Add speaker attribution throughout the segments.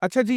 Speaker 1: अच्छा जी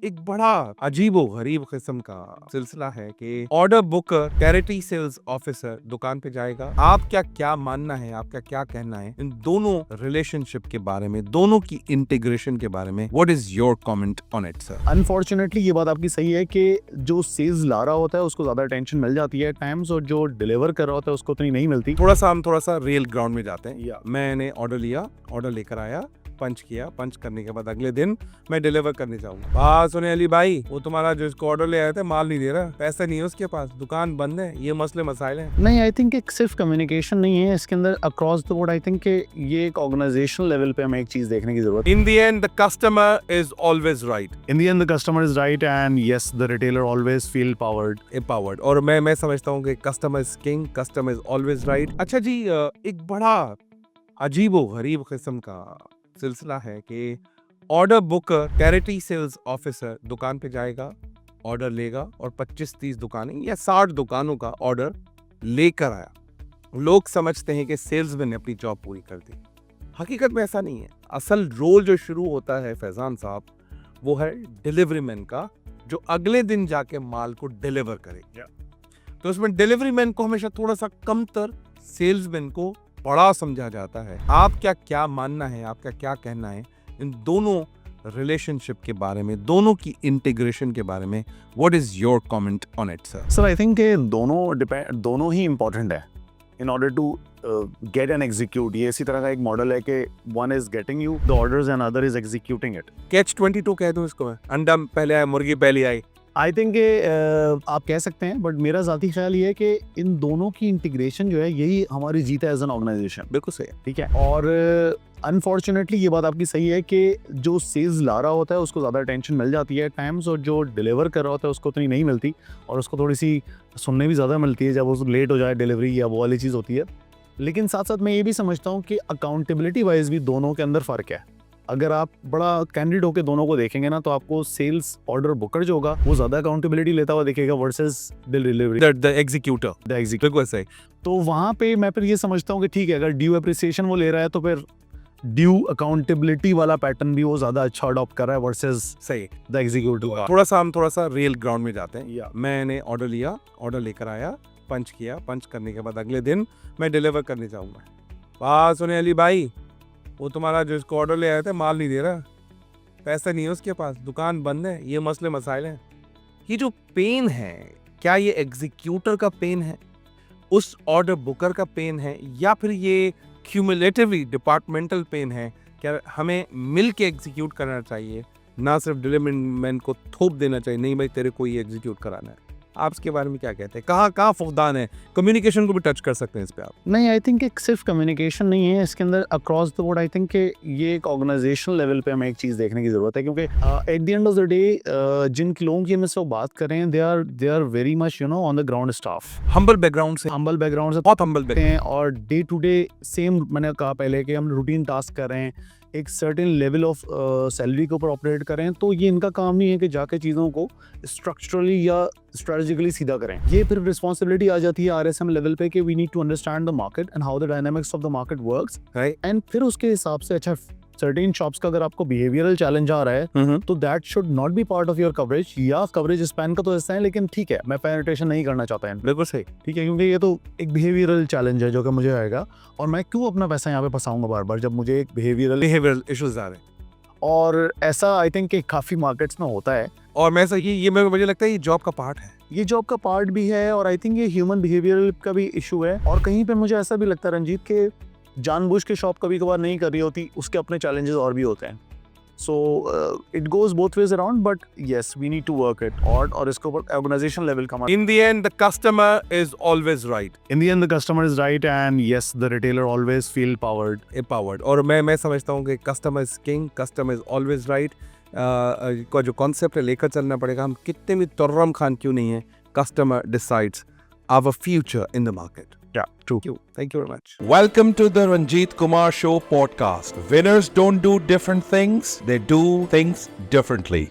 Speaker 1: एक बड़ा अजीबो-गरीब किस्म का सिलसिला है कि order booker, territory sales officer दुकान पे जाएगा। आपका क्या मानना है, आपका क्या कहना है इन दोनों रिलेशनशिप के बारे में, दोनों की इंटीग्रेशन के बारे में? What is your comment on it sir?
Speaker 2: Unfortunately ये बात आपकी सही है कि जो सेल्स ला रहा होता है उसको ज्यादा टेंशन मिल जाती है टाइम्स, और जो डिलीवर कर रहा होता है उसको उतनी नहीं मिलती।
Speaker 1: थोड़ा सा रियल ग्राउंड में जाते हैं। मैंने ऑर्डर लिया, ऑर्डर लेकर आया, पंच किया, पंच करने के बाद अगले दिन मैं डिलीवर करने जाऊंगा। बात सुने अली भाई, वो तुम्हारा जो इसको ऑर्डर ले आया था माल नहीं दे रहा, पैसा नहीं है उसके पास, दुकान बंद है, ये मसले मसाइल हैं।
Speaker 2: नहीं, आई थिंक एक सिर्फ कम्युनिकेशन नहीं है इसके अंदर, across the board I think कि ये एक ऑर्गेनाइजेशनल लेवल पे हमें एक चीज देखने की जरूरत है।
Speaker 1: इन the end the customer is always right.
Speaker 2: In the end the customer is right and yes the retailer always feel powered.
Speaker 1: Empowered. और मैं समझता हूँ कि customer is king, customer is always right. अच्छा जी एक बड़ा अजीबो गरीब किस्म का सिलसिला है कि order booker, territory sales officer दुकान पे जाएगा, ऑर्डर लेगा और 25-30 दुकानें या 60 दुकानों का ऑर्डर लेकर आया। लोग समझते हैं कि सेल्समैन ने अपनी जॉब पूरी कर दी। हकीकत में ऐसा नहीं है। असल रोल जो शुरू होता है फैजान साहब, वो है डिलीवरी मैन का, जो अगले दिन जाके माल को डिलीवर करे। तो उसमें डिलीवरी मैन को हमेशा थोड़ा सा कमतर, सेल्समैन को बड़ा समझा जाता है। आपका क्या मानना है, आपका क्या कहना है इन दोनों रिलेशनशिप के बारे में, दोनों की इंटीग्रेशन के बारे में? What is your comment on it sir?
Speaker 2: Sir I think दोनों ही इंपॉर्टेंट है in order to get and execute. ये इसी तरह का एक मॉडल है कि one is getting you the orders and other is executing it.
Speaker 1: Catch 22 कह दूं इसको मैं, अंडा पहले आया मुर्गी पहले आई।
Speaker 2: आई थिंक आप कह सकते हैं, बट मेरा ज़ाती ख्याल ये है कि इन दोनों की इंटीग्रेशन जो है यही हमारी जीत है एज एन ऑर्गेनाइजेशन।
Speaker 1: बिल्कुल सही है।
Speaker 2: ठीक है, और अनफॉर्चुनेटली ये बात आपकी सही है कि जो सेल्स ला रहा होता है उसको ज़्यादा टेंशन मिल जाती है टाइम्स, और जो डिलीवर कर रहा होता है उसको उतनी नहीं मिलती, और उसको थोड़ी सी सुनने भी ज़्यादा मिलती है जब वो लेट हो जाए डिलीवरी, या वो वाली चीज़ होती है। लेकिन साथ साथ मैं ये भी समझता हूँ कि अकाउंटेबिलिटी वाइज भी दोनों के अंदर फ़र्क है। अगर आप बड़ा कैंडिड होकर दोनों को देखेंगे ना, तो आपको सेल्स ऑर्डर बुकर जो होगा वो ज्यादा अकाउंटेबिलिटी लेता हुआ दिखेगा वर्सेस डिलीवरी
Speaker 1: द एग्जीक्यूटर। बिल्कुल सही।
Speaker 2: तो वहां पे मैं फिर ये समझता हूँ कि ठीक है, अगर ड्यू एप्रिसिएशन वो ले रहा है तो फिर ड्यू अकाउंटेबिलिटी वाला पैटर्न भी वो ज्यादा अच्छा अडॉप्ट कर रहा है वर्सेस
Speaker 1: सही
Speaker 2: द एग्जीक्यूटिव।
Speaker 1: थोड़ा सा रियल ग्राउंड में जाते हैं। मैंने ऑर्डर लिया, ऑर्डर लेकर आया, पंच किया, पंच करने के बाद अगले दिन मैं डिलीवर करने जाऊंगा। बात सुने अली भाई, वो तुम्हारा जो इसको ऑर्डर ले आया था माल नहीं दे रहा, पैसा नहीं है उसके पास, दुकान बंद है, ये मसले मसाइल हैं। ये जो पेन है, क्या ये एग्जीक्यूटर का पेन है, उस ऑर्डर बुकर का पेन है, या फिर ये क्यूमुलेटिवली डिपार्टमेंटल पेन है? क्या हमें मिल के एग्जीक्यूट करना चाहिए, ना सिर्फ डिलीवरी मैन को थोप देना चाहिए, नहीं भाई तेरे को ये एग्जीक्यूट कराना है? आप इसके बारे में क्या कहते हैं? कहाँ फुकदान है? कम्युनिकेशन को भी टच कर सकते हैं इस पे आप।
Speaker 2: नहीं, आई थिंक एक सिर्फ कम्युनिकेशन नहीं है इसके अंदर, across the board I think कि ये एक ऑर्गेनाइजेशनल लेवल पे हमें एक चीज़ देखने की ज़रूरत है, क्योंकि at the end of the day जिन लोगों की हम इससे बात कर रहे हैं, they are very much on the ground staff,
Speaker 1: humble background से बहुत हम्बल
Speaker 2: हैं, और डे टू डे सेम, मैंने कहा पहले कि हम रूटीन टास्क कर रहे हैं, एक सर्टेन लेवल ऑफ सैलरी के ऊपर ऑपरेट करें, तो ये इनका काम नहीं है कि जाके चीज़ों को स्ट्रक्चरली या स्ट्रेटेजिकली सीधा करें। ये फिर रिस्पॉन्सिबिलिटी आ जाती है आरएसएम लेवल पे कि we need to understand the market and how the dynamics of the market works, and फिर उसके हिसाब से अच्छा सर्टेन शॉप्स का अगर आपको बिहेवियरल चैलेंज आ रहा है तो that should not be part of your coverage, या कवरेज स्पैन का तो हिस्सा है, लेकिन ठीक है, मैं पेनिट्रेशन नहीं करना चाहता है।
Speaker 1: बिल्कुल सही।
Speaker 2: ठीक है, क्योंकि ये तो एक बिहेवियरल चैलेंज है जो कि मुझे आएगा, और मैं क्यों अपना पैसा यहाँ पे फंसाऊंगा बार बार जब मुझे एक बिहेवियरल
Speaker 1: इश्यूज आ रहे हैं।
Speaker 2: और ऐसा आई थिंक काफी मार्केट्स में होता है,
Speaker 1: और मैं सही, ये मुझे लगता है ये जॉब का पार्ट है।
Speaker 2: ये जॉब का पार्ट भी है, और आई थिंक ये ह्यूमन बिहेवियर का भी इशू है। और कहीं पे मुझे ऐसा भी लगता है रंजीत के जानबूझ के शॉप कभी कभार नहीं कर रही होती, उसके अपने चैलेंजेस और भी होते हैं। So it goes both ways around, but yes we need to work it, और इसके ऊपर ऑर्गेनाइजेशन लेवल का।
Speaker 1: In the end the customer is always right.
Speaker 2: In the end the customer is right and yes the retailer always feel powered.
Speaker 1: और मैं समझता हूँ कि customer is king, customer is always right का जो concept है लेकर चलना पड़ेगा। हम कितने भी तुर्रम खान क्यों नहीं है, customer decides our future in the market.
Speaker 2: Yeah, true.
Speaker 1: Thank you very much. Welcome to the Ranjit Kumar Show podcast. Winners don't do different things, they do things differently.